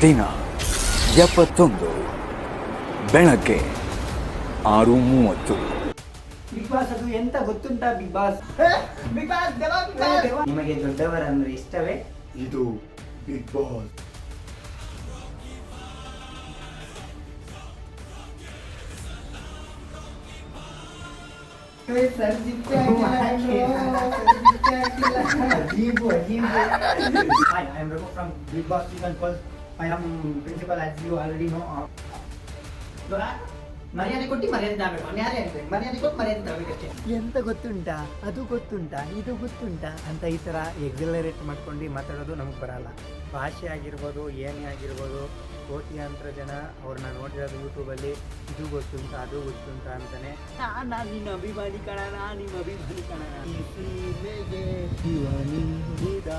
ದಿನ 71 ಬೆಳಗ್ಗೆ 6:30. Big boss ಅದು ಎಂತ ಗೊತ್ತುಂಟಾ? ಬಿಗ್ ಬಾಸ್ ನಿಮಗೆ ದೊಡ್ಡವರಂದ್ರೆ ಇಷ್ಟವೇ? ಇದು big boss. Hi, I am Raghu from Big Boss Season 12. I am principal, as you already know. ಮರ್ಯಾದೆ ಕೊಟ್ಟು ಮರ್ಯಾದೆ ತಗಬೇಕು. ಮರ್ಯಾದೆ ಕೊಟ್ಟು ಮರ್ಯಾದೆ ತಗಬೇಕಷ್ಟೇ. ಎಂತ ಗೊತ್ತುಂಟಾ, ಅದು ಗೊತ್ತುಂಟಾ, ಇದು ಗೊತ್ತುಂಟಾ ಅಂತ ಈ ಥರ ಎಕ್ಸಲರೇಟ್ ಮಾಡ್ಕೊಂಡು ಮಾತಾಡೋದು ನಮಗೆ ಬರಲ್ಲ. ಭಾಷೆ ಆಗಿರ್ಬೋದು, ಏನೇ ಆಗಿರ್ಬೋದು, ಕೋಟ್ಯಾಂತರ ಜನ ಅವ್ರನ್ನ ನೋಡಿರೋದು ಯೂಟ್ಯೂಬಲ್ಲಿ, ಇದು ಗೊತ್ತುಂಟಾ, ಅದು ಗೊತ್ತುಂಟಾ ಅಂತಾನೆ. ನಾನು ನಿನ್ನ ಅಭಿಮಾನಿ ಕಣಣ, ನಿಮ್ಮ ಅಭಿಮಾನಿ ಕಣಣ. ಈ ಸೀಮೆಗೆ ಶಿವನಿಂದಿದವರವು.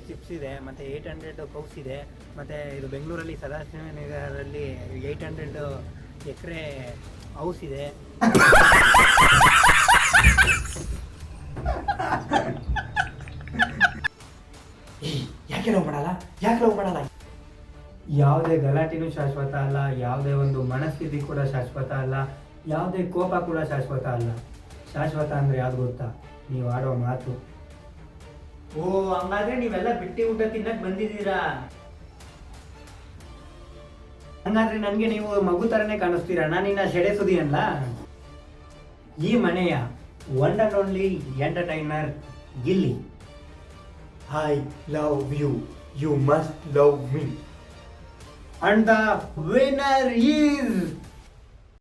ಚಿಪ್ಸ್ ಇದೆ, ಮತ್ತು 800 ಕೌಸ್ ಇದೆ, ಮತ್ತು ಇದು ಬೆಂಗಳೂರಲ್ಲಿ ಸದಾಶಿವನಗರಲ್ಲಿ 800 ಎಕರೆ ಹೌಸ್ ಇದೆ. ಯಾಕೆ ಲವ್ ಮಾಡಲ್ಲ? ಯಾವುದೇ ಗಲಾಟೆನೂ ಶಾಶ್ವತ ಅಲ್ಲ, ಯಾವುದೇ ಒಂದು ಮನಸ್ಥಿತಿ ಕೂಡ ಶಾಶ್ವತ ಅಲ್ಲ, ಯಾವುದೇ ಕೋಪ ಕೂಡ ಶಾಶ್ವತ ಅಲ್ಲ. ಶಾಶ್ವತ ಅಂದರೆ ಯಾವ್ದು ಗೊತ್ತಾ? ನೀವು ಆಡೋ ಮಾತು. ಓ, ಹಂಗಾದ್ರೆ ನೀವೆಲ್ಲ ಬಿಟ್ಟಿ ಊಟ ತಿನ್ನಕ್ ಬಂದಿದ್ದೀರಾ? ಹಂಗಾದ್ರೆ ನನಗೆ ನೀವು ಮಗು ಥರನೇ ಕಾಣಿಸ್ತೀರಾ? ನಾನಿನ್ನ ಸೆಡೆ ಸುದಿ ಅಲ್ಲ. ಈ ಮನೆಯ one and only entertainer Gilli. I love you. You must love me. And the winner is